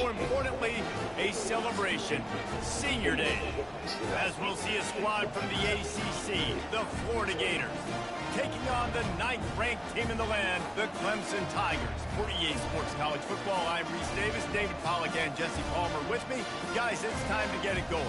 more importantly, a celebration, Senior Day. As we'll see a squad from the ACC, the Florida Gators, taking on the 9th-ranked team in the land, the Clemson Tigers. For EA Sports College Football, I'm Reese Davis, David Pollack, and Jesse Palmer with me. Guys, it's time to get it going.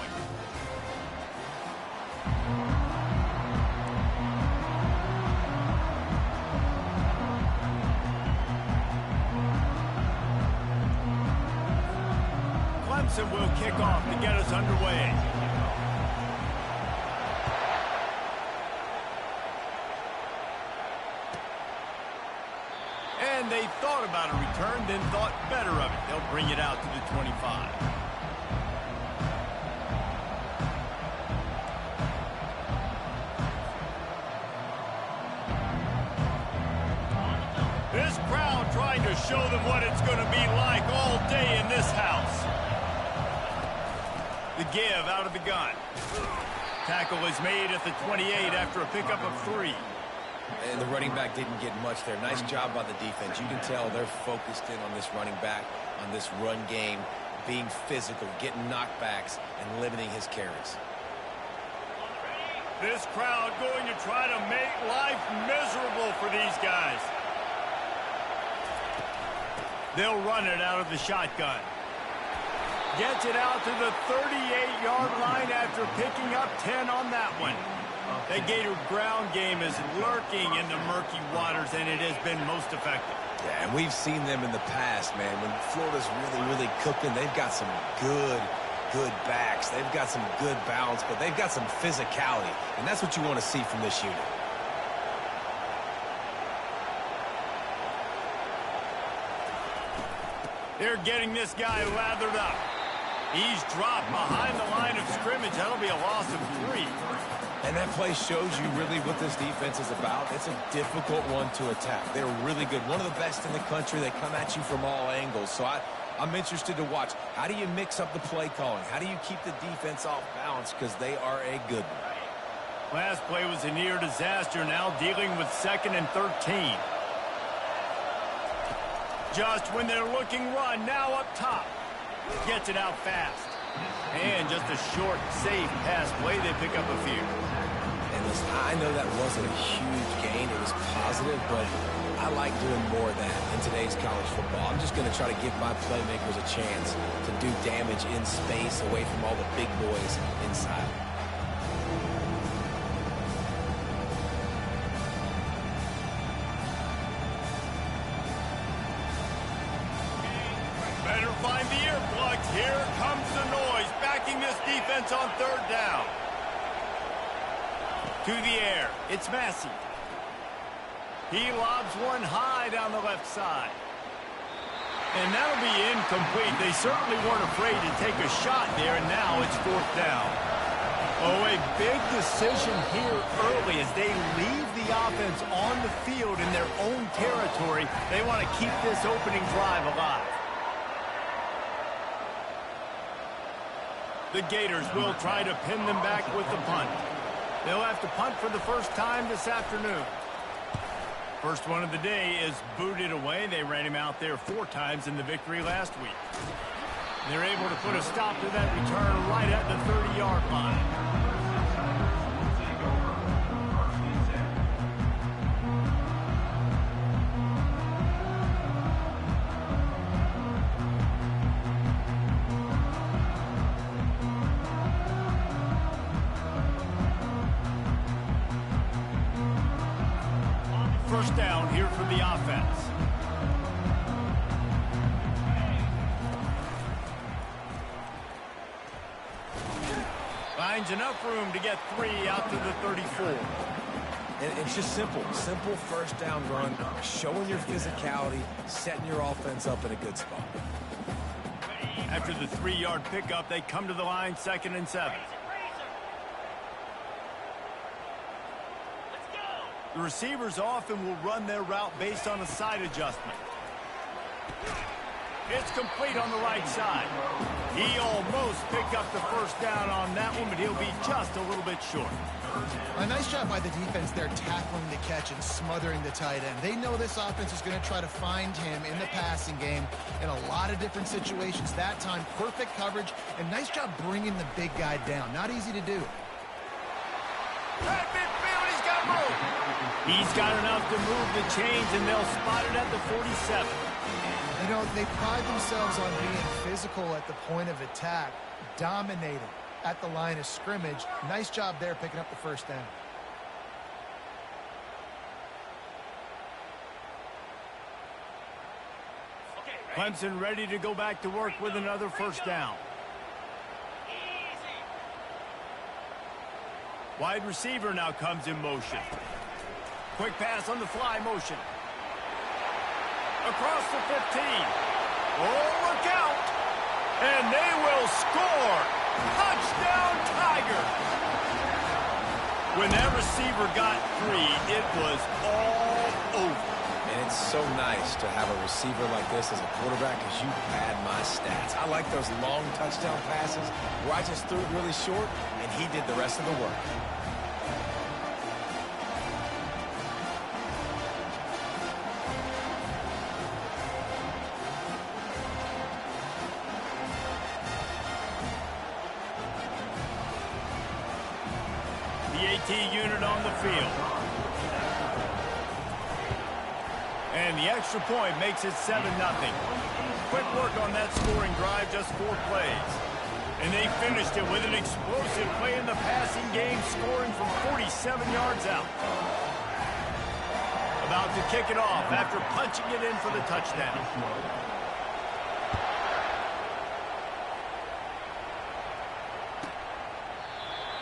Clemson will kick off to get us underway. And they thought about a return, then thought better of it. They'll bring it out to the 25. This crowd trying to show them what it's going to be like all day in this house. The give out of the gun. Tackle is made at the 28 after a pickup of 3. And the running back didn't get much there. Nice job by the defense. You can tell they're focused in on this running back, on this run game, being physical, getting knockbacks, and limiting his carries. This crowd going to try to make life miserable for these guys. They'll run it out of the shotgun. Gets it out to the 38-yard line after picking up 10 on that one. The Gator ground game is lurking in the murky waters, and it has been most effective. Yeah, and we've seen them in the past, man. When Florida's really cooking, they've got some good backs. They've got some good balance, but they've got some physicality, and that's what you want to see from this unit. They're getting this guy lathered up. He's dropped behind the line of scrimmage. That'll be a loss of 3. And that play shows you really what this defense is about. It's a difficult one to attack. They're really good. One of the best in the country. They come at you from all angles. So I'm interested to watch. How do you mix up the play calling? How do you keep the defense off balance? Because they are a good one. Last play was a near disaster. Now dealing with 2nd and 13. Just when they're looking run, now up top. Gets it out fast. And just a short, safe pass play. They pick up a few. And listen, I know that wasn't a huge gain. It was positive, but I like doing more of that in today's college football. I'm just going to try to give my playmakers a chance to do damage in space away from all the big boys inside. Better find the earplugs. Here comes the noise, backing this defense on 3rd down. To the air, it's Massey. He lobs one high down the left side. And that'll be incomplete. They certainly weren't afraid to take a shot there, and now it's 4th down. Oh, a big decision here early as they leave the offense on the field in their own territory. They want to keep this opening drive alive. The Gators will try to pin them back with the punt. They'll have to punt for the first time this afternoon. First one of the day is booted away. They ran him out there 4 times in the victory last week. They're able to put a stop to that return right at the 30-yard line. First down here for the offense. Finds enough room to get 3 out to the 34. And it's just simple first down run, showing your physicality, setting your offense up in a good spot. After the 3-yard pickup, they come to the line 2nd and 7. The receivers often will run their route based on a side adjustment. It's complete on the right side. He almost picked up the first down on that one, but he'll be just a little bit short. A nice job by the defense there tackling the catch and smothering the tight end. They know this offense is going to try to find him in the passing game in a lot of different situations. That time, perfect coverage, and nice job bringing the big guy down. Not easy to do. He's got room. He's got enough to move the chains, and they'll spot it at the 47. You know, they pride themselves on being physical at the point of attack, dominating at the line of scrimmage. Nice job there picking up the first down. Clemson ready to go back to work with another first down. Wide receiver now comes in motion. Quick pass on the fly motion. Across the 15. Oh, look out! And they will score! Touchdown, Tigers! When that receiver got free, it was all over. And it's so nice to have a receiver like this as a quarterback because you pad my stats. I like those long touchdown passes where I just threw it really short and he did the rest of the work. The AT unit on the field. And the extra point makes it 7-0. Quick work on that scoring drive, just 4 plays. And they finished it with an explosive play in the passing game, scoring from 47 yards out. About to kick it off after punching it in for the touchdown.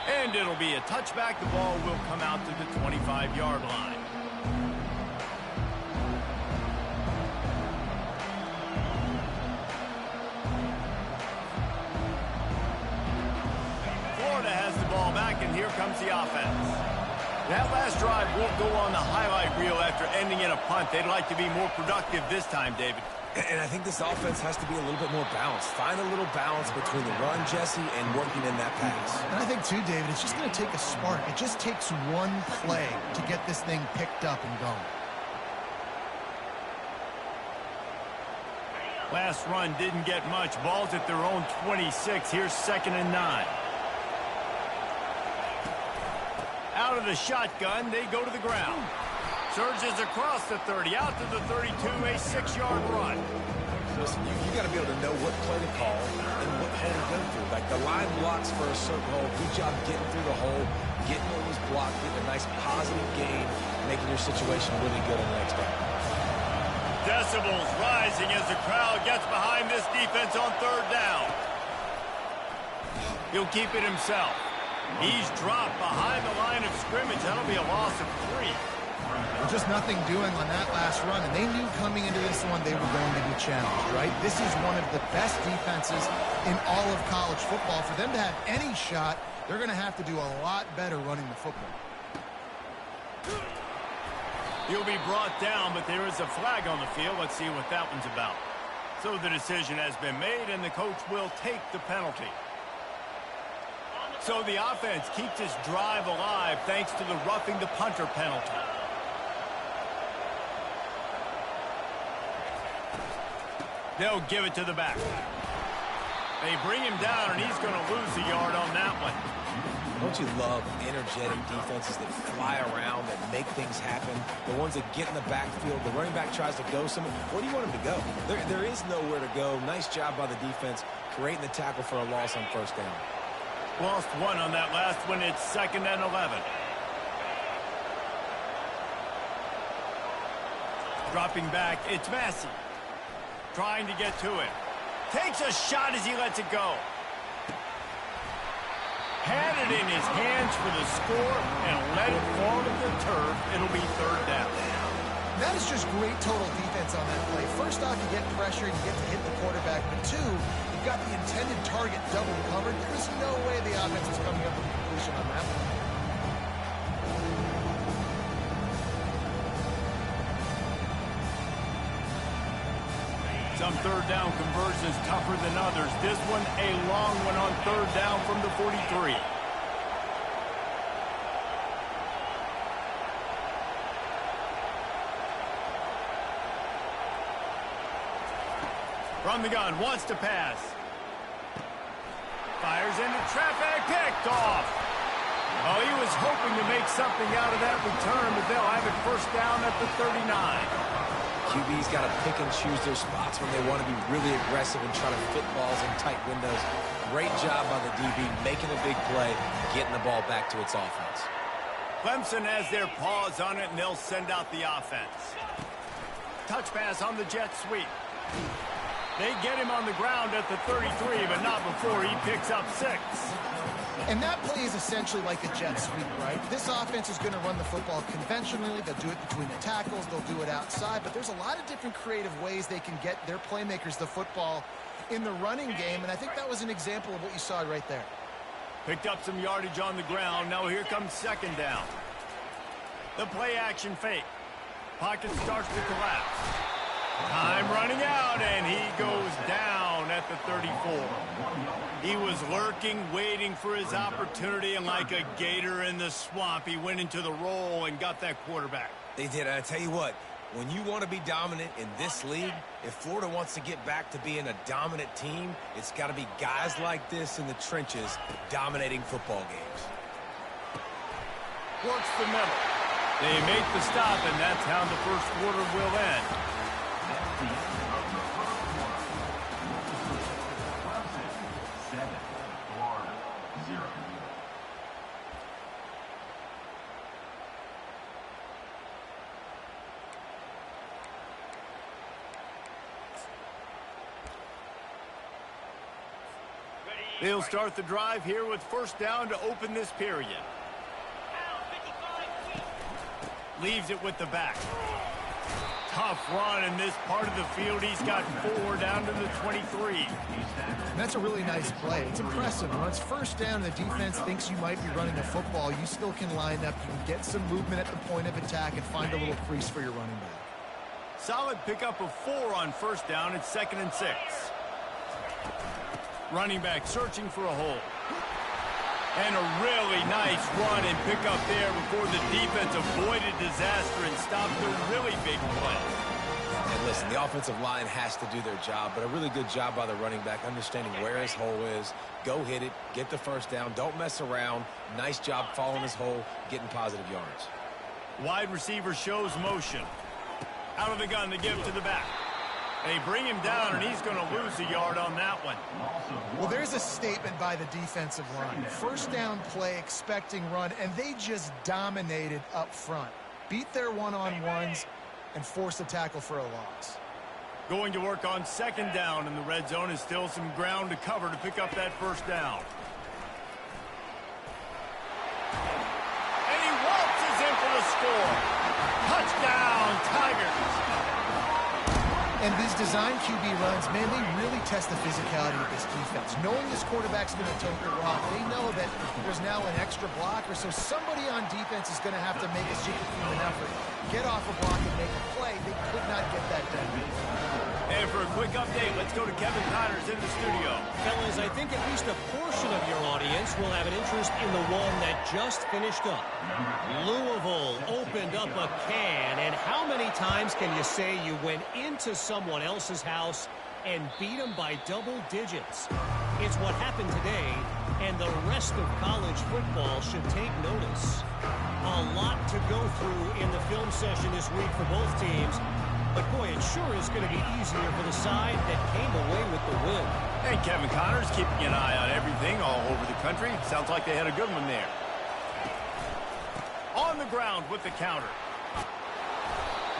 And it'll be a touchback. The ball will come out to the 25-yard line. Florida has the ball back, and here comes the offense. That last drive won't go on the highlight reel after ending in a punt. They'd like to be more productive this time, David. And I think this offense has to be a little bit more balanced. Find a little balance between the run, Jesse, and working in that pass. And I think, too, David, it's just going to take a spark. It just takes one play to get this thing picked up and going. Last run didn't get much. Ball's at their own 26. Here's 2nd and 9. Out of the shotgun, they go to the ground. Surges across the 30, out to the 32, a 6-yard run. Listen, you got to be able to know what play to call and what hole to go through. Like the line blocks for a certain hole. Good job getting through the hole, getting what was blocked, getting a nice positive gain, making your situation really good on the next down. Decibels rising as the crowd gets behind this defense on 3rd down. He'll keep it himself. He's dropped behind the line of scrimmage. That'll be a loss of 3. Just nothing doing on that last run, and they knew coming into this one they were going to be challenged, right? This is one of the best defenses in all of college football. For them to have any shot, they're going to have to do a lot better running the football. He'll be brought down, but there is a flag on the field. Let's see what that one's about. So the decision has been made, and the coach will take the penalty. So the offense keeps its drive alive thanks to the roughing the punter penalty. They'll give it to the back. They bring him down, and he's going to lose a yard on that one. Don't you love energetic defenses that fly around, that make things happen? The ones that get in the backfield, the running back tries to go somewhere. Where do you want him to go? There is nowhere to go. Nice job by the defense creating the tackle for a loss on 1st down. Lost 1 on that last one. It's 2nd and 11. Dropping back, it's Massey. Trying to get to it. Takes a shot as he lets it go. Had it in his hands for the score and let it fall to the turf. It'll be 3rd down. That is just great total defense on that play. First off, you get pressure and you get to hit the quarterback. But 2, you've got the intended target double covered. There's no way the offense is coming up with a completion on that one. Some third down conversions tougher than others. This one, a long one on third down from the 43. From the gun, wants to pass. Fires into traffic, picked off. Oh, he was hoping to make something out of that return, but they'll have it first down at the 39. QB's got to pick and choose their spots when they want to be really aggressive and try to fit balls in tight windows. Great job by the DB making a big play, getting the ball back to its offense. Clemson has their paws on it, and they'll send out the offense. Touch pass on the jet sweep. They get him on the ground at the 33, but not before he picks up 6. And that play is essentially like a jet sweep, right? This offense is going to run the football conventionally. They'll do it between the tackles. They'll do it outside. But there's a lot of different creative ways they can get their playmakers the football in the running game. And I think that was an example of what you saw right there. Picked up some yardage on the ground. Now here comes second down. The play action fake. Pocket starts to collapse. Time running out, and he goes down at the 34. He was lurking, waiting for his opportunity, and like a gator in the swamp, he went into the roll and got that quarterback. They did. I tell you what, when you want to be dominant in this league, if Florida wants to get back to being a dominant team, it's got to be guys like this in the trenches dominating football games. Works the middle. They make the stop, and that's how the first quarter will end. They'll start the drive here with first down to open this period. Leaves it with the back. Tough run in this part of the field. He's got 4 down to the 23. And that's a really nice play. It's impressive. When it's first down and the defense thinks you might be running a football, you still can line up. You can get some movement at the point of attack and find a little crease for your running back. Solid pickup of 4 on first down. It's 2nd and 6. Running back searching for a hole. And a really nice run and pickup there before the defense avoided disaster and stopped a really big play. And listen, the offensive line has to do their job, but a really good job by the running back understanding where his hole is. Go hit it, get the first down, don't mess around. Nice job following his hole, getting positive yards. Wide receiver shows motion. Out of the gun to give to the back. They bring him down, and he's going to lose a yard on that one. Well, there's a statement by the defensive line. First down play, expecting run, and they just dominated up front. Beat their one-on-ones and forced a tackle for a loss. Going to work on second down, and the red zone is still some ground to cover to pick up that first down. And he waltzes in for the score. Touchdown, Tigers. And these design QB runs, man, they really test the physicality of this defense. Knowing this quarterback's going to take the rock, they know that there's now an extra blocker, so somebody on defense is going to have to make a superhuman effort. Get off a block and make a play. They could not get that done. And for a quick update, let's go to Kevin Connors in the studio. Fellas, I think at least a portion of your audience will have an interest in the one that just finished up. Louisville opened up a can, and how many times can you say you went into someone else's house and beat them by double digits? It's what happened today, and the rest of college football should take notice. A lot to go through in the film session this week for both teams. But, boy, it sure is going to be easier for the side that came away with the win. And Kevin Connors keeping an eye on everything all over the country. Sounds like they had a good one there. On the ground with the counter.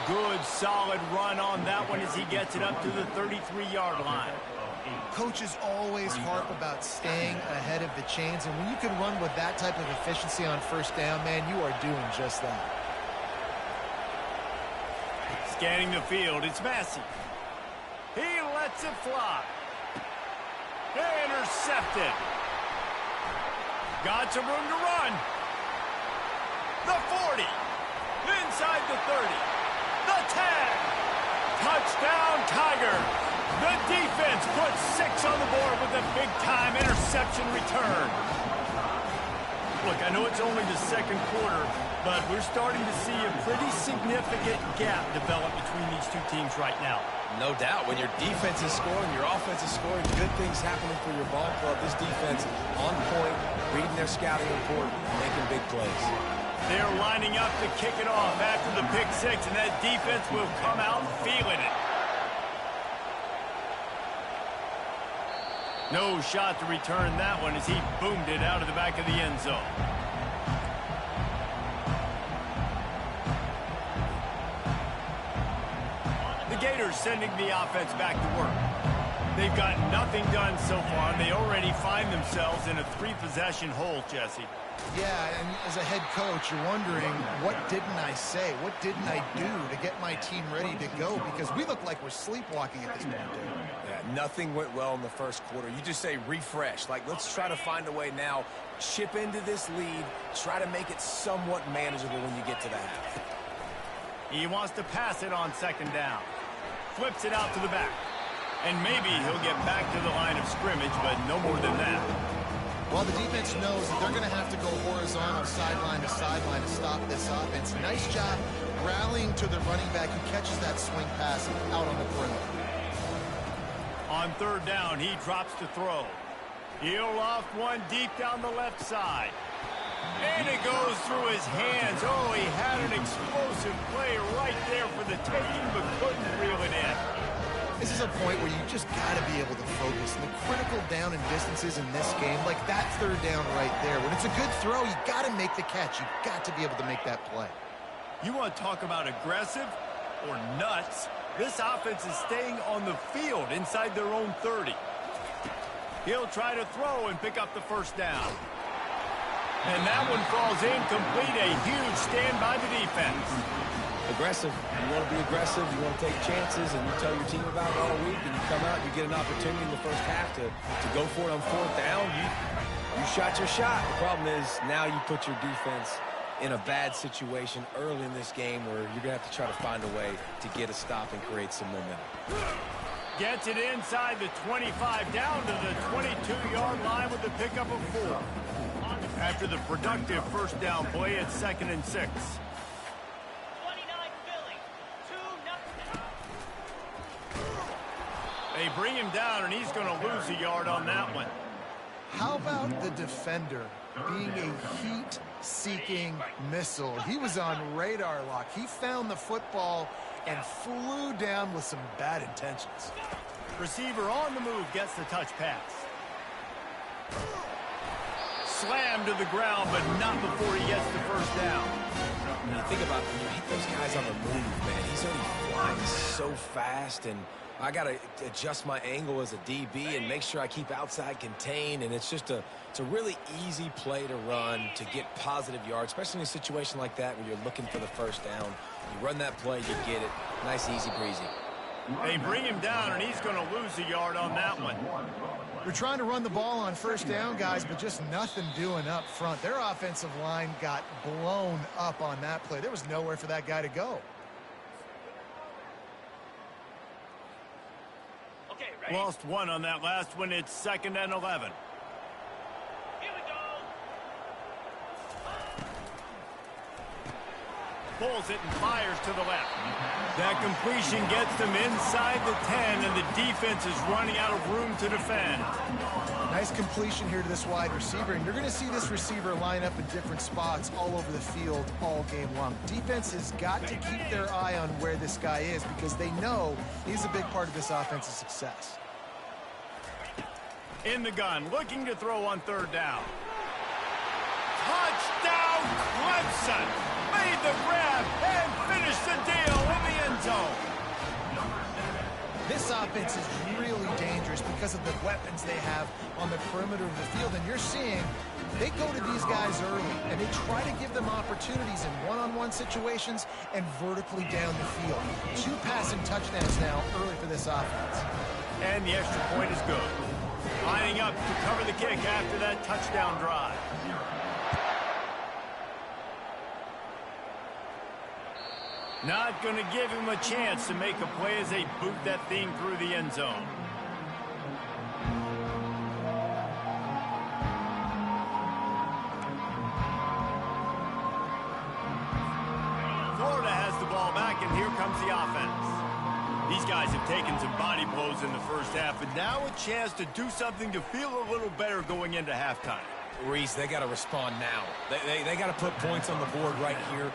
Good, solid run on that one as he gets it up to the 33-yard line. Coaches always harp about staying ahead of the chains, and when you can run with that type of efficiency on first down, man, you are doing just that. Scanning the field, it's Massey. He lets it fly. Intercepted. Got some room to run. The 40. Inside the 30. The 10. Touchdown, Tigers. The defense puts 6 on the board with a big-time interception return. Look, I know it's only the second quarter, but we're starting to see a pretty significant gap develop between these two teams right now. No doubt. When your defense is scoring, your offense is scoring, good things happening for your ball club. This defense on point, reading their scouting report, making big plays. They're lining up to kick it off after the pick 6, and that defense will come out feeling it. No shot to return that one as he boomed it out of the back of the end zone. The Gators sending the offense back to work. They've got nothing done so far, and they already find themselves in a 3-possession hole, Jesse. Yeah, and as a head coach, you're wondering, what didn't I say? What didn't I do to get my team ready to go? Because we look like we're sleepwalking at this point, dude. Yeah, nothing went well in the first quarter. You just say refresh. Like, let's try to find a way now, chip into this lead, try to make it somewhat manageable when you get to the half. He wants to pass it on second down. Flips it out to the back. And maybe he'll get back to the line of scrimmage, but no more than that. Well, the defense knows that they're going to have to go horizontal sideline to sideline to stop this offense. Nice job rallying to the running back who catches that swing pass out on the perimeter. On third down, he drops to throw. He'll loft one deep down the left side. And it goes through his hands. Oh, he had an explosive play right there for the taking, but couldn't reel it in. This is a point where you just got to be able to focus. And the critical down and distances in this game, like that third down right there, when it's a good throw, you got to make the catch. You've got to be able to make that play. You want to talk about aggressive or nuts? This offense is staying on the field inside their own 30. He'll try to throw and pick up the first down. And that one falls incomplete. A huge stand by the defense. Aggressive. You want to be aggressive. You want to take chances, and you tell your team about it all week, and you come out and you get an opportunity in the first half to go for it on fourth down. You shot your shot. The problem is now you put your defense in a bad situation early in this game where you're going to have to try to find a way to get a stop and create some momentum. Gets it inside the 25, down to the 22-yard line with the pickup of 4. After the productive first down play, it's 2nd and 6. They bring him down, and he's going to lose a yard on that one. How about the defender being a heat-seeking missile? He was on radar lock. He found the football and flew down with some bad intentions. Receiver on the move gets the touch pass. Slammed to the ground, but not before he gets the first down. When you think about when you hit those guys on the move, man, he's already flying so fast, and I got to adjust my angle as a DB and make sure I keep outside contained, and it's just it's a really easy play to run to get positive yards, especially in a situation like that where you're looking for the first down. You run that play, you get it. Nice, easy breezy. They bring him down, and he's going to lose a yard on that one. They're trying to run the ball on first down, guys, but just nothing doing up front. Their offensive line got blown up on that play. There was nowhere for that guy to go. Okay, ready? Lost one on that last one. It's 2nd and 11. Here we go. Pulls it and fires to the left. That completion gets them inside the 10, and the defense is running out of room to defend. Nice completion here to this wide receiver, and you're going to see this receiver line up in different spots all over the field all game long. Defense has got to keep their eye on where this guy is because they know he's a big part of this offense's success. In the gun, looking to throw on third down. Touchdown, Clemson! Made the grab and finished the deal in the end zone. This offense is really dangerous because of the weapons they have on the perimeter of the field. And you're seeing they go to these guys early, and they try to give them opportunities in one-on-one situations and vertically down the field. 2 passing touchdowns now early for this offense. And the extra point is good. Lining up to cover the kick after that touchdown drive. Not going to give him a chance to make a play as they boot that thing through the end zone. Florida has the ball back, and here comes the offense. These guys have taken some body blows in the first half, and now a chance to do something to feel a little better going into halftime. Reese, they got to respond now. They got to put points on the board right here.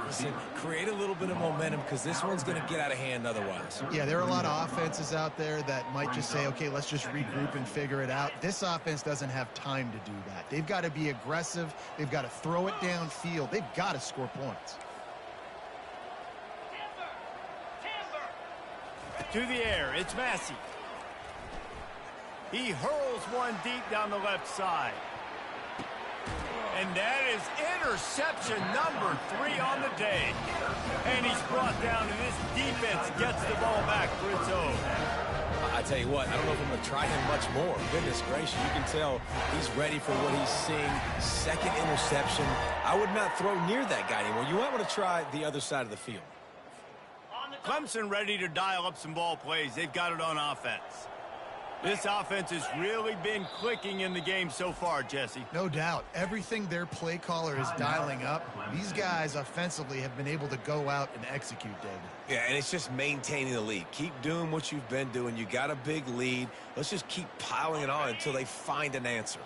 Listen, create a little bit of momentum because this one's going to get out of hand otherwise. Yeah, there are a lot of offenses out there that might just say, okay, let's just regroup and figure it out. This offense doesn't have time to do that. They've got to be aggressive. They've got to throw it downfield. They've got to score points. To the air, it's Massey. He hurls one deep down the left side. And that is interception number 3 on the day. And he's brought down, and this defense gets the ball back for its own. I tell you what, I don't know if I'm going to try him much more. Goodness gracious, you can tell he's ready for what he's seeing. Second interception. I would not throw near that guy anymore. You might want to try the other side of the field. Clemson ready to dial up some ball plays. They've got it on offense. This offense has really been clicking in the game so far, Jesse. No doubt. Everything their play caller is dialing up, these guys offensively have been able to go out and execute, David. Yeah, and it's just maintaining the lead. Keep doing what you've been doing. You got a big lead. Let's just keep piling it on until they find an answer.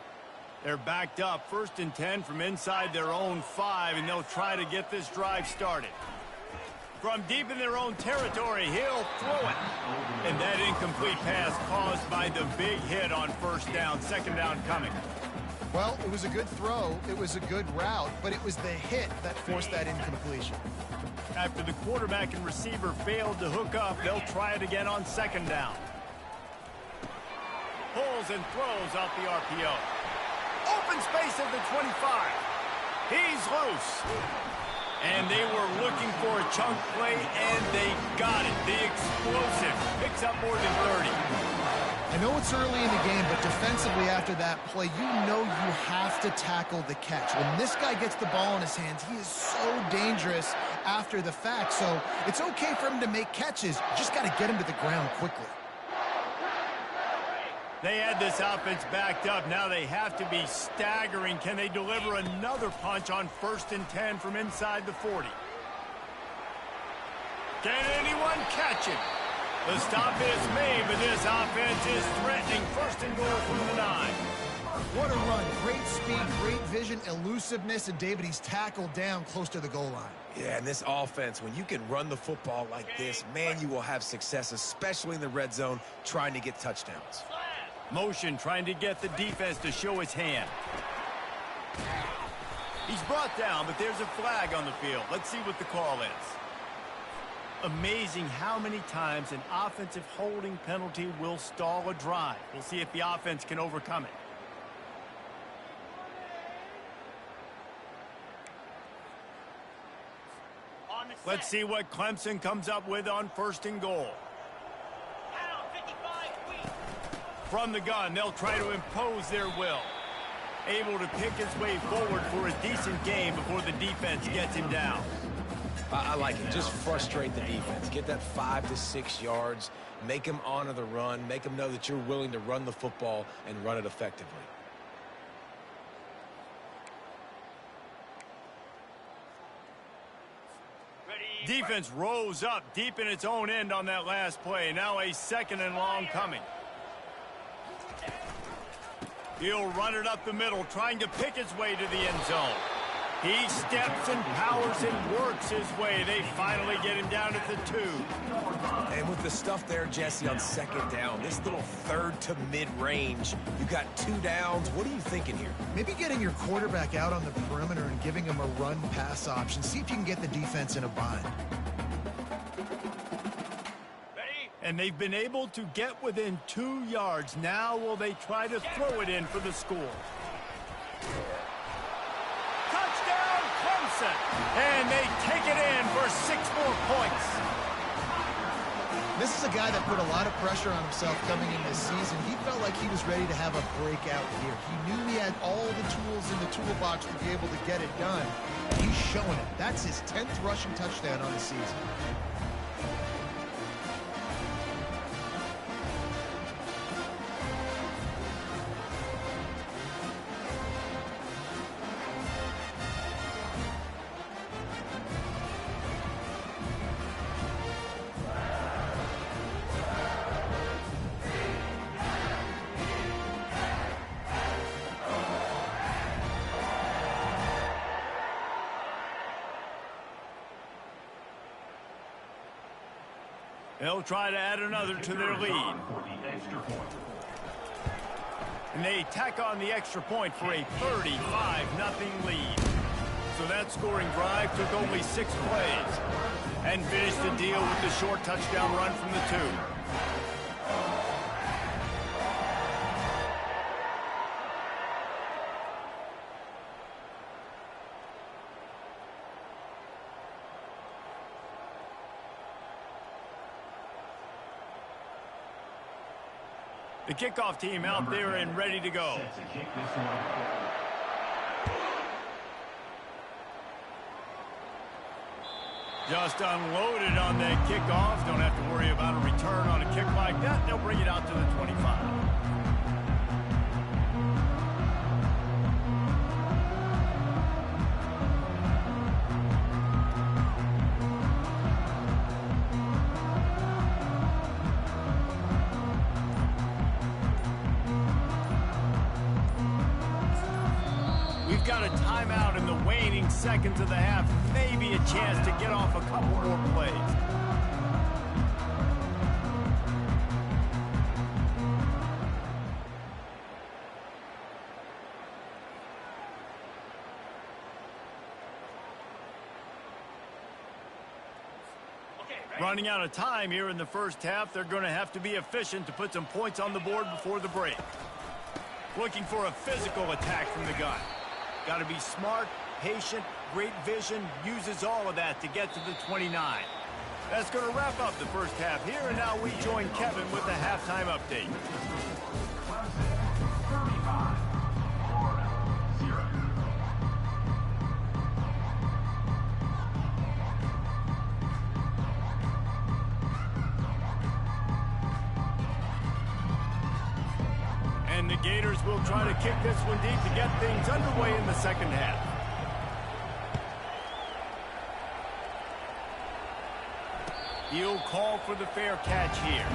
They're backed up, 1st and 10 from inside their own 5, and they'll try to get this drive started. From deep in their own territory, he'll throw it. And that incomplete pass caused by the big hit on 1st down, 2nd down coming. Well, it was a good throw, it was a good route, but it was the hit that forced that incompletion. After the quarterback and receiver failed to hook up, they'll try it again on 2nd down. Pulls and throws out the RPO. Open space at the 25. He's loose. And they were looking for a chunk play, and they got it. The explosive picks up more than 30. I know it's early in the game, but defensively after that play, you know you have to tackle the catch. When this guy gets the ball in his hands, he is so dangerous after the fact. So it's okay for him to make catches. You just got to get him to the ground quickly. They had this offense backed up. Now they have to be staggering. Can they deliver another punch on 1st and 10 from inside the 40? Can anyone catch it? The stop is made, but this offense is threatening 1st and goal from the 9. What a run. Great speed, great vision, elusiveness, and David, he's tackled down close to the goal line. Yeah, and this offense, when you can run the football like this, man, you will have success, especially in the red zone, trying to get touchdowns. Motion trying to get the defense to show his hand. He's brought down, but there's a flag on the field. Let's see what the call is. Amazing how many times an offensive holding penalty will stall a drive. We'll see if the offense can overcome it. Let's see what Clemson comes up with on 1st and goal. From the gun, they'll try to impose their will. Able to pick his way forward for a decent game before the defense gets him down. I like it. Just frustrate the defense. Get that 5 to 6 yards. Make them honor the run. Make them know that you're willing to run the football and run it effectively. Defense rose up deep in its own end on that last play. Now a 2nd and long coming. He'll run it up the middle, trying to pick his way to the end zone. He steps and powers and works his way. They finally get him down at the 2. And with the stuff there, Jesse, on second down, this little third to mid-range, you got 2 downs. What are you thinking here? Maybe getting your quarterback out on the perimeter and giving him a run-pass option. See if you can get the defense in a bind. And they've been able to get within 2 yards. Now will they try to throw it in for the score? Touchdown, Clemson! And they take it in for 6 more points. This is a guy that put a lot of pressure on himself coming in this season. He felt like he was ready to have a breakout year. He knew he had all the tools in the toolbox to be able to get it done. He's showing it. That's his 10th rushing touchdown on the season. They'll try to add another to their lead. And they tack on the extra point for a 35-0 lead. So that scoring drive took only 6 plays and finished the deal with the short touchdown run from the 2. The kickoff team out there and ready to go. Just unloaded on that kickoff. Don't have to worry about a return on a kick like that. They'll bring it out to the 25. Got a timeout in the waning seconds of the half. Maybe a chance to get off a couple more plays. Running out of time here in the first half. They're going to have to be efficient to put some points on the board before the break. Looking for a physical attack from the gun. Got to be smart, patient, great vision, uses all of that to get to the 29. That's going to wrap up the first half here, and now we join Kevin with the halftime update. And the Gators will try to kick this one deep to get things underway in the second half. He'll call for the fair catch here.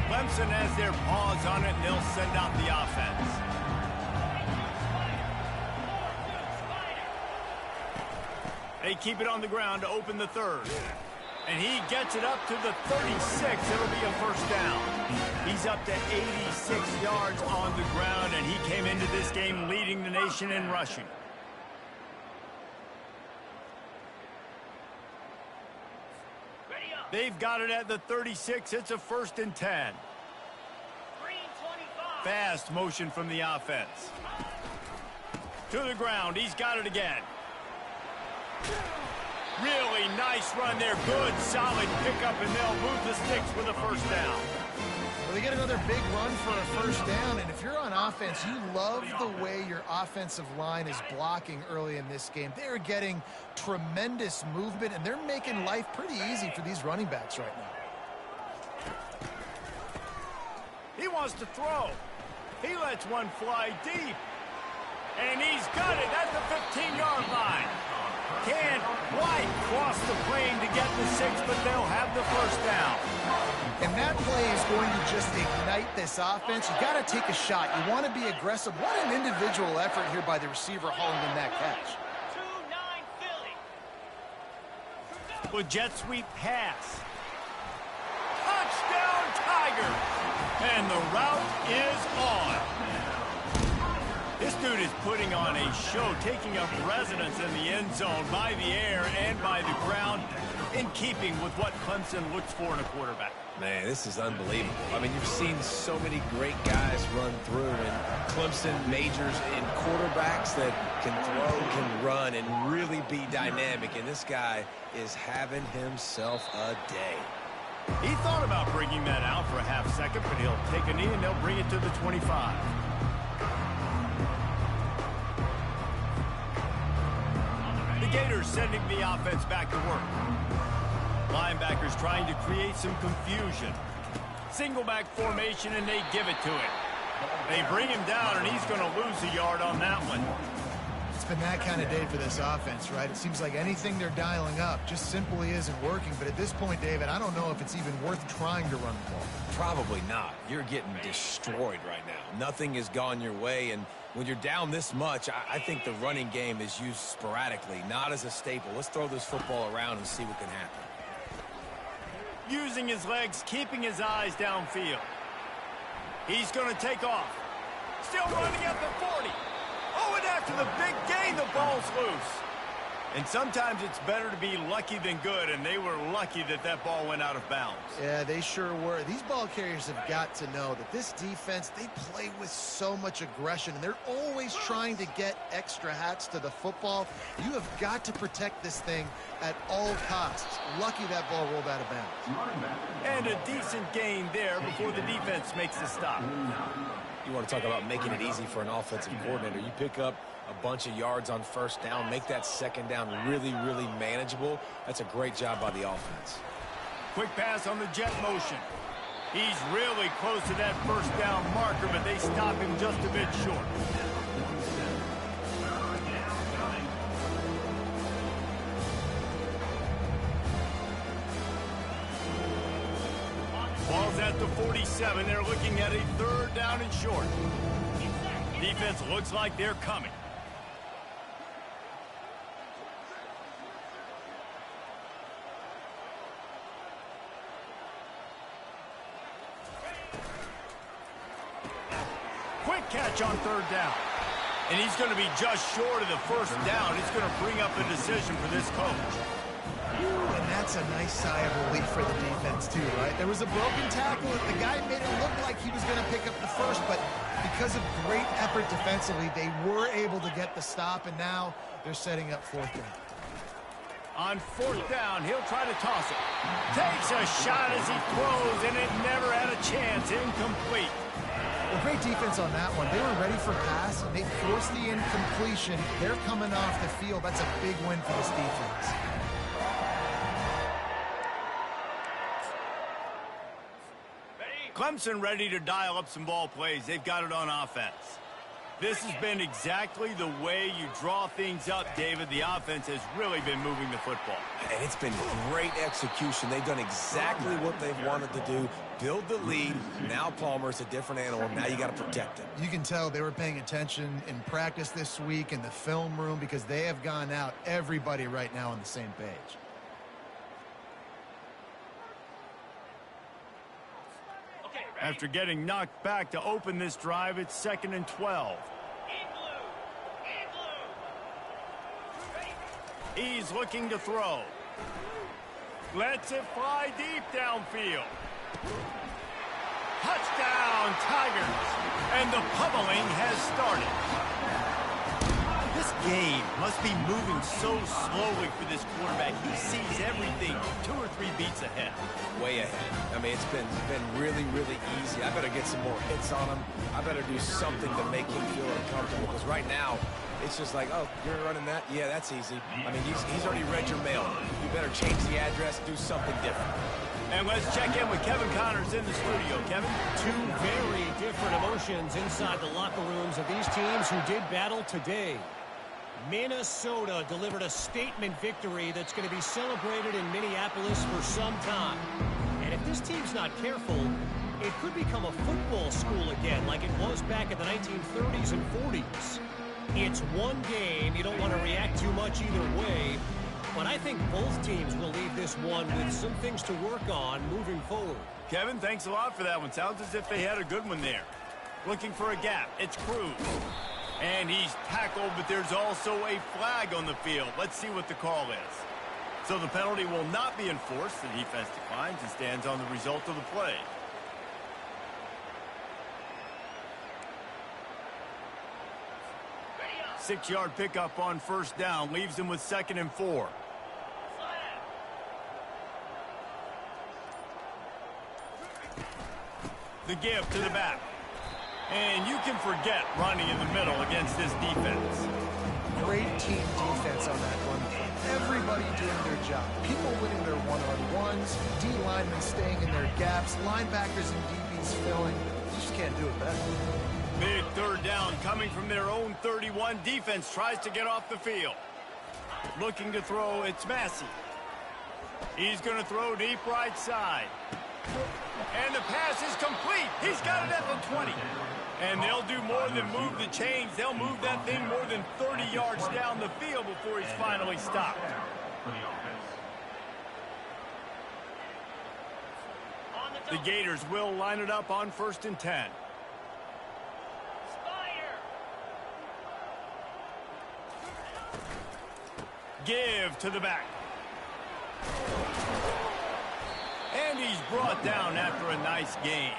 Clemson has their paws on it, and they'll send out the offense. They keep it on the ground to open the third. And he gets it up to the 36. It'll be a first down. He's up to 86 yards on the ground, and he came into this game leading the nation in rushing. They've got it at the 36. It's a 1st and 10. Fast motion from the offense. To the ground. He's got it again. Really nice run there. Good, solid pickup, and they'll move the sticks with a first down. Well, they get another big run for a first down, and if you're on offense, you love the way your offensive line is blocking early in this game. They're getting tremendous movement, and they're making life pretty easy for these running backs right now. He wants to throw. He lets one fly deep. And he's got it at the 15-yard line. Can't quite cross the plane to get the 6, but they'll have the first down. And that play is going to just ignite this offense. You got to take a shot. You want to be aggressive. What an individual effort here by the receiver hauling in that catch. With jet sweep pass. Touchdown Tigers! And the route is on. This dude is putting on a show, taking up residence in the end zone by the air and by the ground, in keeping with what Clemson looks for in a quarterback. Man, this is unbelievable. I mean, you've seen so many great guys run through, and Clemson majors in quarterbacks that can throw, can run, and really be dynamic. And this guy is having himself a day. He thought about bringing that out for a half second, but he'll take a knee and they'll bring it to the 25. The Gators sending the offense back to work. Linebackers trying to create some confusion. Single back formation, and they give it to him. They bring him down, and he's going to lose a yard on that one. It's been that kind of day for this offense, right? It seems like anything they're dialing up just simply isn't working. But at this point, David, I don't know if it's even worth trying to run the ball. Probably not. You're getting destroyed right now. Nothing has gone your way, and when you're down this much, I think the running game is used sporadically, not as a staple. Let's throw this football around and see what can happen. Using his legs, keeping his eyes downfield. He's going to take off. Still running at the 40. Oh, and after the big gain, the ball's loose. And sometimes it's better to be lucky than good, and they were lucky that that ball went out of bounds. Yeah, they sure were. These ball carriers have got to know that this defense, they play with so much aggression, and they're always trying to get extra hats to the football. You have got to protect this thing at all costs. Lucky that ball rolled out of bounds. And a decent gain there before the defense makes the stop. You want to talk about making it easy for an offensive coordinator. You pick up a bunch of yards on first down, make that second down really, really manageable. That's a great job by the offense. Quick pass on the jet motion. He's really close to that first down marker, but they stop him just a bit short. Ball's at the 47. They're looking at a third down and short. Defense looks like they're coming. Quick catch on third down. And he's going to be just short of the first down. It's going to bring up a decision for this coach. And that's a nice sigh of relief for the defense, too, right? There was a broken tackle. The guy made it look like he was going to pick up the first, but because of great effort defensively, they were able to get the stop, and now they're setting up fourth down. On fourth down, he'll try to toss it. Takes a shot as he throws, and it never had a chance. Incomplete. Well, great defense on that one. They were ready for pass, and they forced the incompletion. They're coming off the field. That's a big win for this defense. Clemson ready to dial up some ball plays. They've got it on offense. This has been exactly the way you draw things up, David. The offense has really been moving the football. And it's been great execution. They've done exactly what they've wanted to do. Build the lead. Now Palmer's a different animal. Now you got to protect him. You can tell they were paying attention in practice this week in the film room because they have gone out, everybody right now on the same page. After getting knocked back to open this drive, it's 2nd and 12. He's looking to throw. Lets it fly deep downfield. Touchdown, Tigers. And the pummeling has started. This game must be moving so slowly for this quarterback. He sees everything 2 or 3 beats ahead. Way ahead. I mean, it's been really, really easy. I better get some more hits on him. I better do something to make him feel uncomfortable, because right now, it's just like, oh, you're running that? Yeah, that's easy. I mean, he's already read your mail. You better change the address, do something different. And let's check in with Kevin Connors in the studio. Kevin? Two very different emotions inside the locker rooms of these teams who did battle today. Minnesota delivered a statement victory that's going to be celebrated in Minneapolis for some time. And if this team's not careful, it could become a football school again like it was back in the 1930s and 40s. It's one game. You don't want to react too much either way. but I think both teams will leave this one with some things to work on moving forward. Kevin, thanks a lot for that one. Sounds as if they had a good one there. Looking for a gap. It's Cruz. And he's tackled, but there's also a flag on the field. Let's see what the call is. So the penalty will not be enforced. The defense declines and stands on the result of the play. Six-yard pickup on first down. Leaves him with 2nd and 4. The give to the back. And you can forget running in the middle against this defense. Great team defense on that one. Everybody doing their job. People winning their one-on-ones, D linemen staying in their gaps, linebackers and DBs filling. You just can't do it better. Big third down coming from their own 31. Defense tries to get off the field. Looking to throw, it's Massey. He's going to throw deep right side. And the pass is complete. He's got it at the 20. And they'll do more than move the chains. They'll move that thing more than 30 yards down the field before he's finally stopped. The Gators will line it up on 1st and 10. Give to the back. And he's brought down after a nice gain.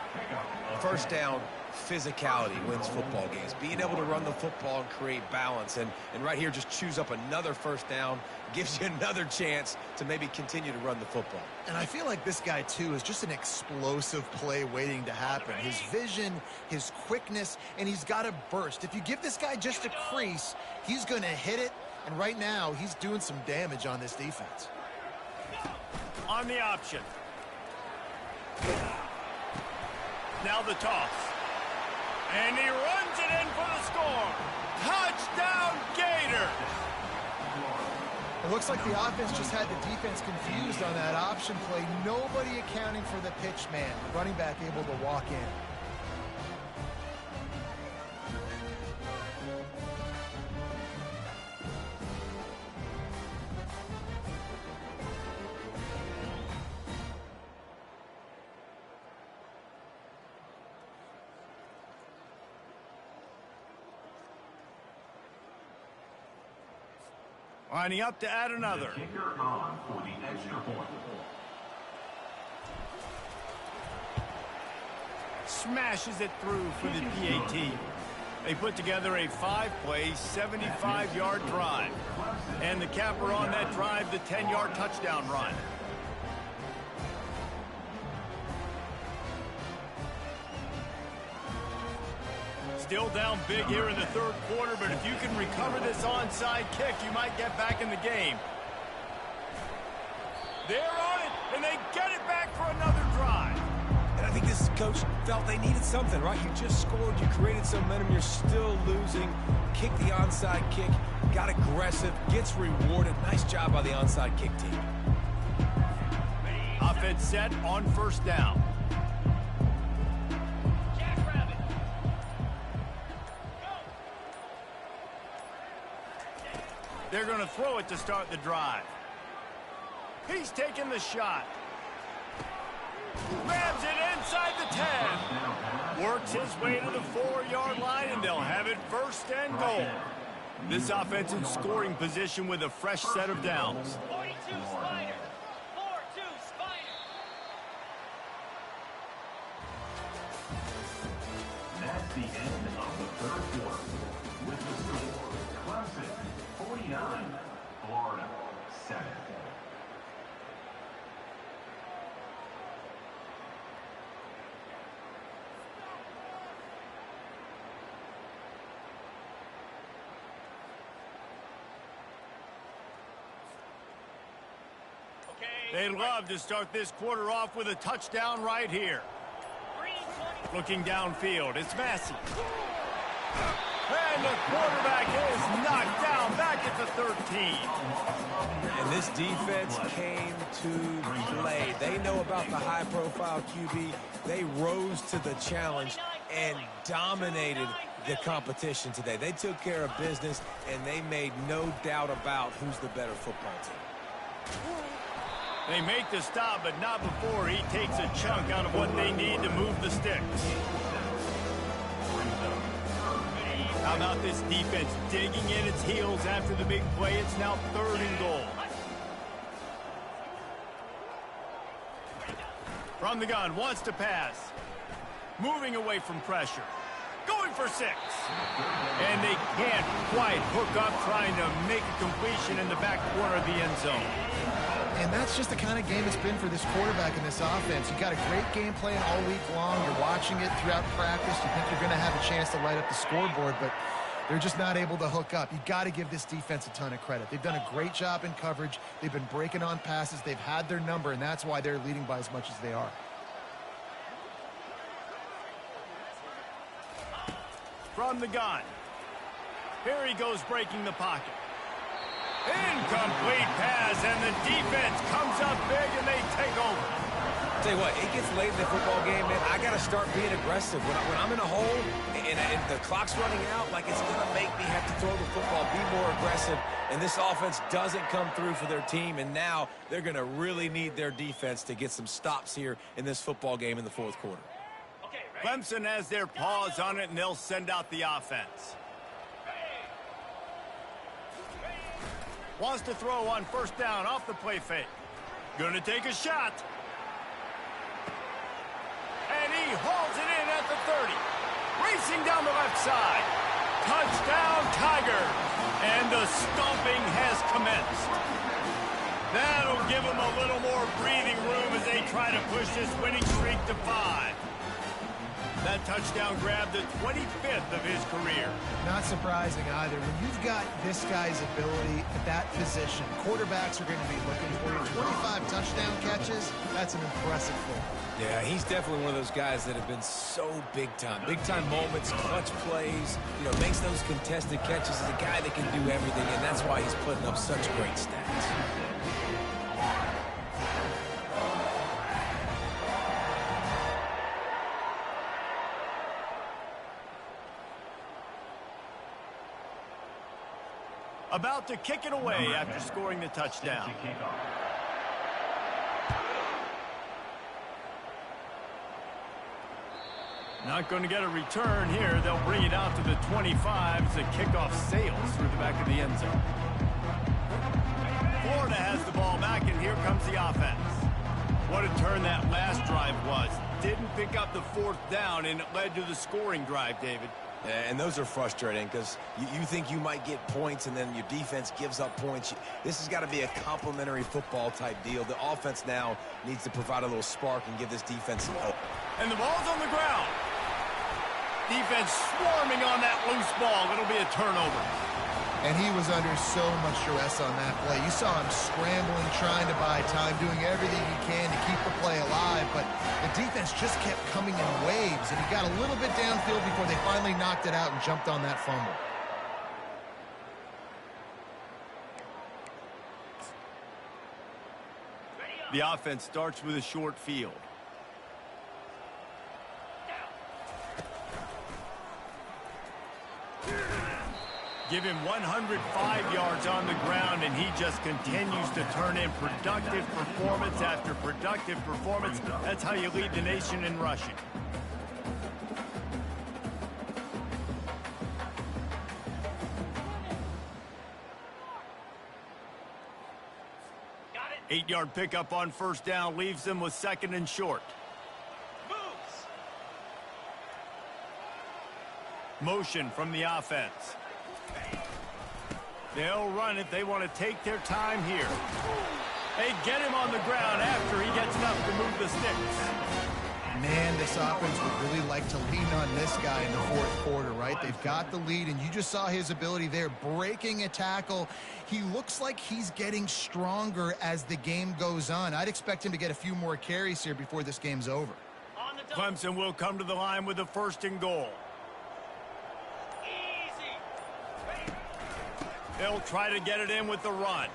First down, physicality wins football games. Being able to run the football and create balance. And right here, just choose up another first down. Gives you another chance to maybe continue to run the football. And I feel like this guy, too, is just an explosive play waiting to happen. His vision, his quickness, and he's got a burst. If you give this guy just a crease, he's going to hit it. And right now, he's doing some damage on this defense. On the option. Now the toss. And he runs it in for the score. Touchdown, Gators! It looks like the offense just had the defense confused on that option play. Nobody accounting for the pitch man. The running back able to walk in. Lining up to add another. Smashes it through for the PAT. They put together a 5-play, 75-yard drive. And the capper on that drive, the 10-yard touchdown run. Still down big here in the third quarter, but if you can recover this onside kick, you might get back in the game. They're on it, and they get it back for another drive. And I think this coach felt they needed something, right? You just scored, you created some momentum, you're still losing. Kick the onside kick, got aggressive, gets rewarded. Nice job by the onside kick team. Offense set on first down. They're going to throw it to start the drive. He's taking the shot. Grabs it inside the 10. Works his way to the 4-yard line, and they'll have it 1st and goal. This offense in scoring position with a fresh set of downs. 42 Spider. 4-2 Spider. That's the end of the third quarter. With the score, Clemson 49, Florida 7. They'd love to start this quarter off with a touchdown right here. Looking downfield, it's Massey. And the quarterback is knocked down back at the 13. And this defense came to play. They know about the high-profile QB. They rose to the challenge and dominated the competition today. They took care of business, and they made no doubt about who's the better football team. They make the stop, but not before he takes a chunk out of what they need to move the sticks. How about this defense digging in its heels after the big play? It's now 3rd and goal. From the gun, wants to pass. Moving away from pressure. Going for 6. And they can't quite hook up, trying to make a completion in the back corner of the end zone. And that's just the kind of game it's been for this quarterback in this offense. You got a great game plan all week long. You're watching it throughout practice. You think you're going to have a chance to light up the scoreboard, but they're just not able to hook up. You got to give this defense a ton of credit. They've done a great job in coverage. They've been breaking on passes. They've had their number, and that's why they're leading by as much as they are. From the gun. Here he goes, breaking the pocket. Incomplete pass, and the defense comes up big, and they take over. Tell you what, it gets late in the football game, man. I got to start being aggressive. When I'm in a hole and the clock's running out, like it's going to make me have to throw the football, be more aggressive. And this offense doesn't come through for their team, and now they're going to really need their defense to get some stops here in this football game in the 4th quarter. Clemson has their paws on it, and they'll send out the offense. Wants to throw on 1st down off the play fake. Gonna take a shot. And he hauls it in at the 30. Racing down the left side. Touchdown, Tigers. And the stomping has commenced. That'll give them a little more breathing room as they try to push this winning streak to 5. That touchdown grabbed the 25th of his career. Not surprising either. When you've got this guy's ability at that position, quarterbacks are going to be looking for you. 25 touchdown catches, that's an impressive thing. Yeah, he's definitely one of those guys that have been so big time. Big time moments, clutch plays, you know, makes those contested catches. He's a guy that can do everything, and that's why he's putting up such great stats. About to kick it away after scoring the touchdown. Not going to get a return here. They'll bring it out to the 25 as the kickoff sails through the back of the end zone. Florida has the ball back, and here comes the offense. What a turn that last drive was. Didn't pick up the 4th down, and it led to the scoring drive, David. And those are frustrating because you think you might get points and then your defense gives up points. This has got to be a complimentary football type deal. The offense now needs to provide a little spark and give this defense some hope. And the ball's on the ground. Defense swarming on that loose ball. It'll be a turnover. And he was under so much duress on that play. You saw him scrambling, trying to buy time, doing everything he can to keep the play alive, but the defense just kept coming in waves, and he got a little bit downfield before they finally knocked it out and jumped on that fumble. The offense starts with a short field. Give him 105 yards on the ground, and he just continues to turn in productive performance after productive performance. That's how you lead the nation in rushing. Got it. 8-yard pickup on 1st down leaves them with 2nd and short. Moves. Motion from the offense. They'll run it. They want to take their time here. They get him on the ground after he gets enough to move the sticks. Man, this offense would really like to lean on this guy in the 4th quarter, right? They've got the lead, and you just saw his ability there, breaking a tackle. He looks like he's getting stronger as the game goes on. I'd expect him to get a few more carries here before this game's over. On the Clemson will come to the line with the 1st and goal. They'll try to get it in with the run.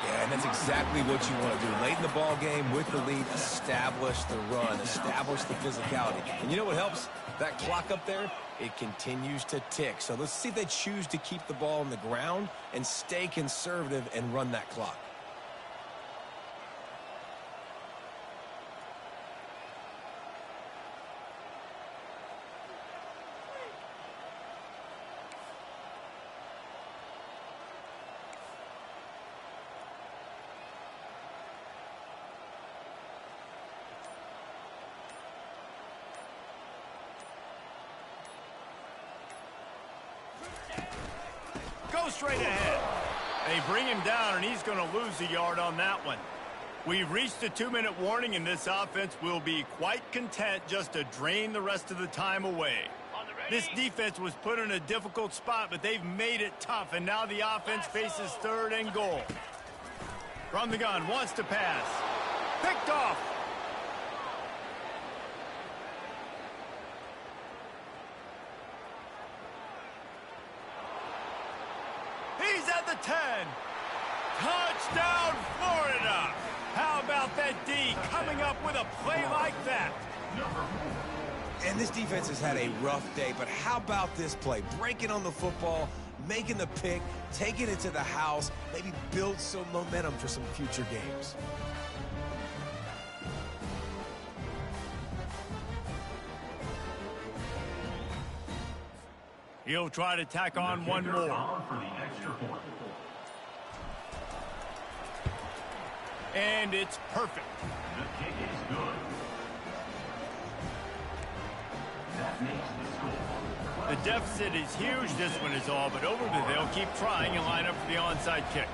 Yeah, and that's exactly what you want to do. Late in the ball game with the lead, establish the run, establish the physicality. And you know what helps? That clock up there, it continues to tick. So let's see if they choose to keep the ball on the ground and stay conservative and run that clock. Still straight ahead. They bring him down, and he's going to lose a yard on that one. We've reached a 2-minute warning, and this offense will be quite content just to drain the rest of the time away. This defense was put in a difficult spot, but they've made it tough, and now the offense faces 3rd and goal. From the gun, wants to pass. Picked off. He's at the 10. Touchdown, Florida. How about that D coming up with a play like that? And this defense has had a rough day, but how about this play? Breaking on the football, making the pick, taking it to the house, maybe build some momentum for some future games. He'll try to tack on one more. For the extra point. And it's perfect. The kick is good. That makes the score. The deficit is huge. This one is all but over, but they'll keep trying and line up for the onside kick.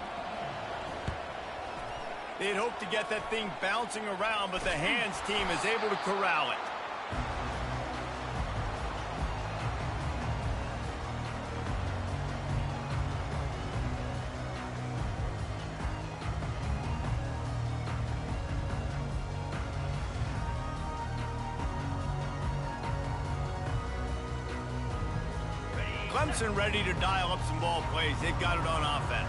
They'd hope to get that thing bouncing around, but the hands team is able to corral it. Clemson ready to dial up some ball plays. They've got it on offense.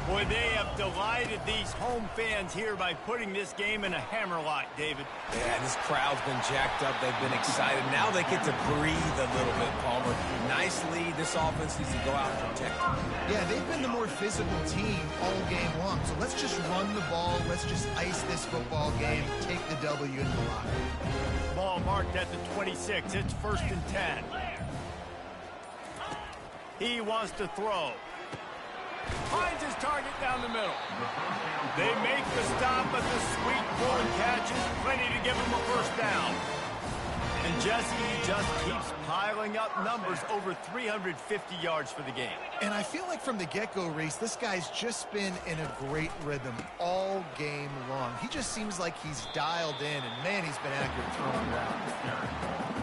Boy, they have delighted these home fans here by putting this game in a hammerlock, David. Yeah, this crowd's been jacked up. They've been excited. Now they get to breathe a little bit, Palmer. Nice lead. This offense needs to go out and protect them. Yeah, they've been the more physical team all game long. So let's just run the ball. Let's just ice this football game. Take the W in the locker. Ball marked at the 26. It's 1st and 10. He wants to throw. Finds his target down the middle. They make the stop, but the sweet pull and catch is plenty to give him a 1st down. And Jesse just keeps piling up numbers, over 350 yards for the game. And I feel like from the get-go, Reese, this guy's just been in a great rhythm all game long. He just seems like he's dialed in, and man, he's been accurate throwing around.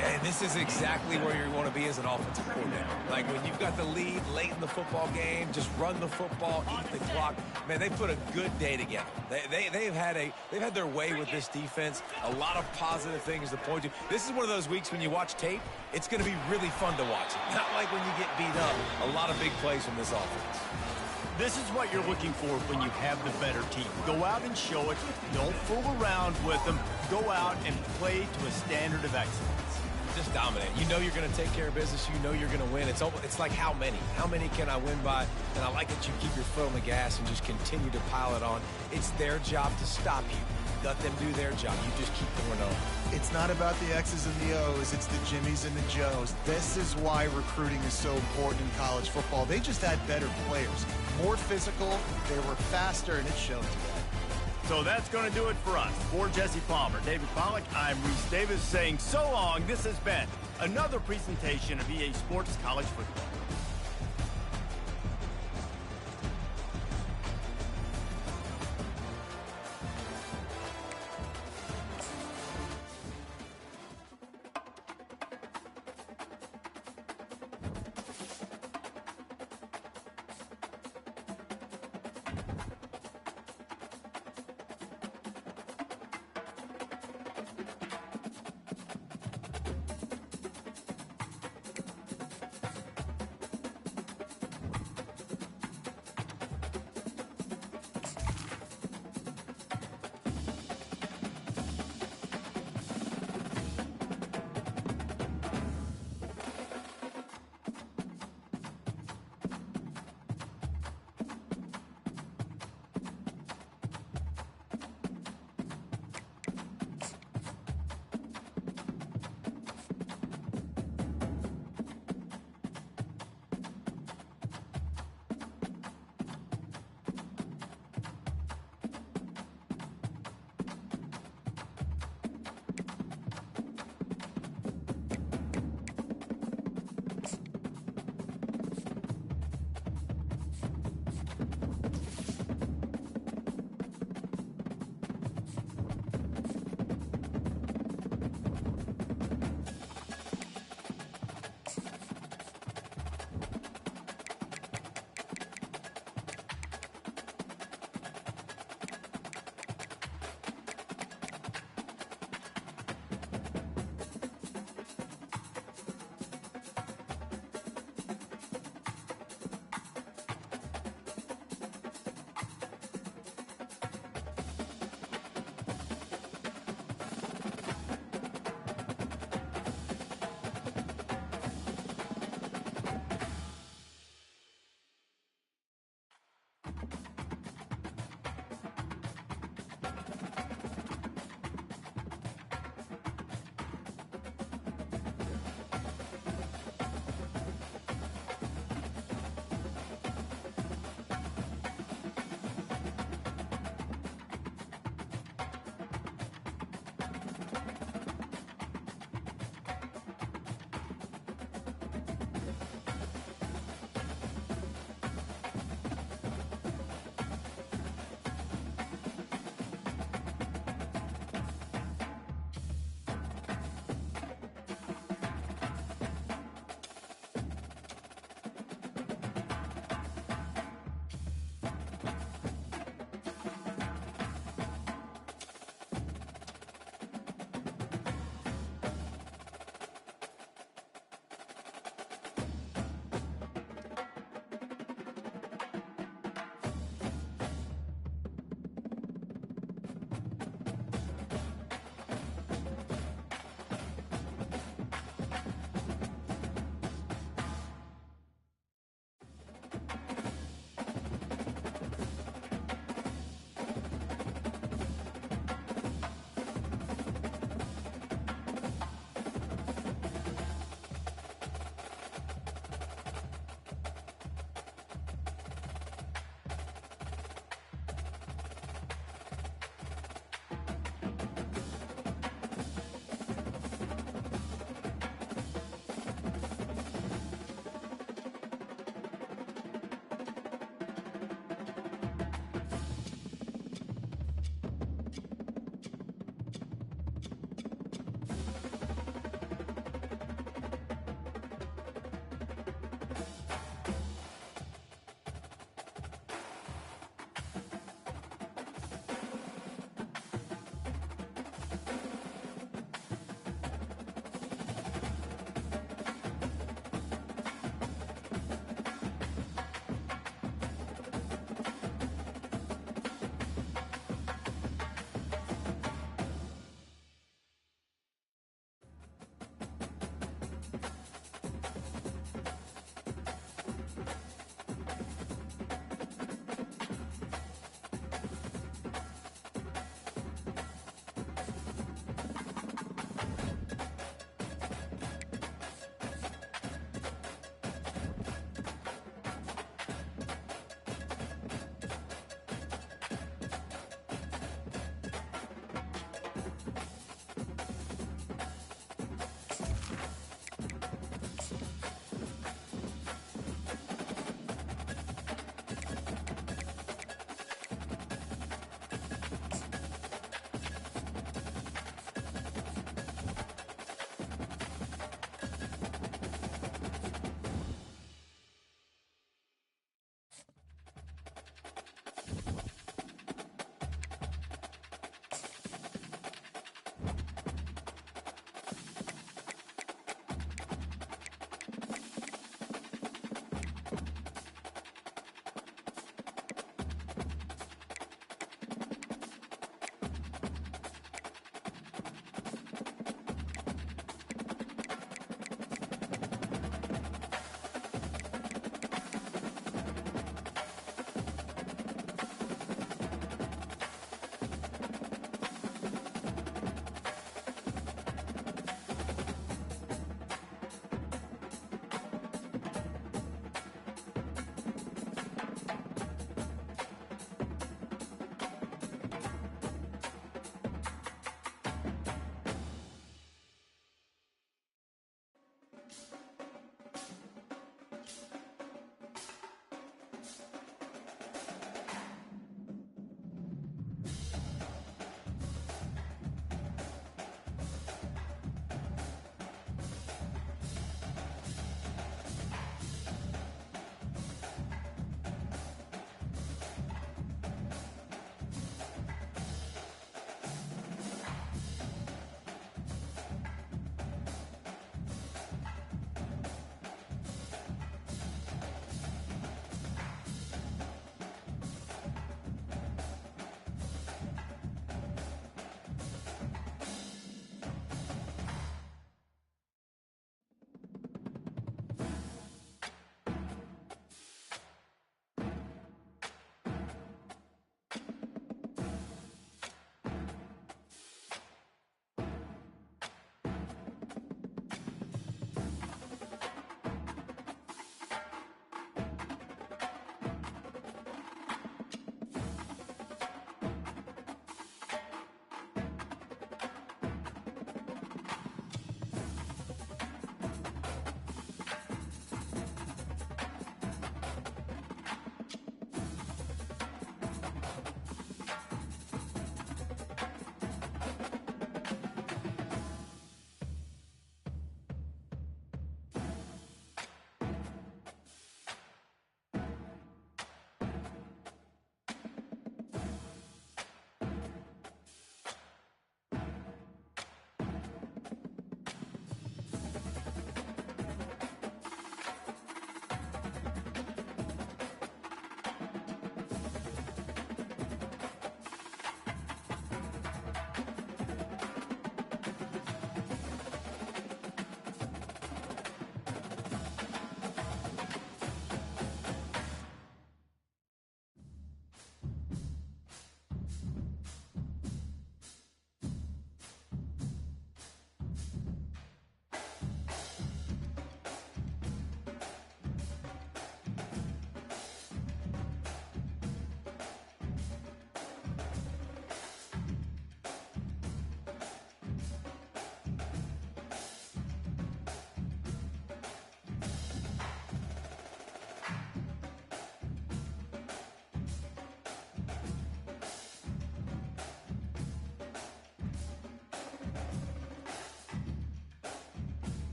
And this is exactly where you want to be as an offensive coordinator. Like when you've got the lead late in the football game, just run the football, eat the clock. Man, they put a good day together. They've had their way with this defense. A lot of positive things to point to. This is one of those weeks when you watch tape, it's going to be really fun to watch. Not like when you get beat up. A lot of big plays from this offense. This is what you're looking for when you have the better team. Go out and show it. Don't fool around with them. Go out and play to a standard of excellence. Just dominate. You know you're going to take care of business. You know you're going to win. It's like how many? How many can I win by? And I like that you keep your foot on the gas and just continue to pile it on. It's their job to stop you. Let them do their job. You just keep going on. It's not about the X's and the O's. It's the Jimmies and the Joes. This is why recruiting is so important in college football. They just had better players. More physical. They were faster, and it showed today. So that's going to do it for us. For Jesse Palmer, David Pollack, I'm Reese Davis saying so long. This has been another presentation of EA Sports College Football.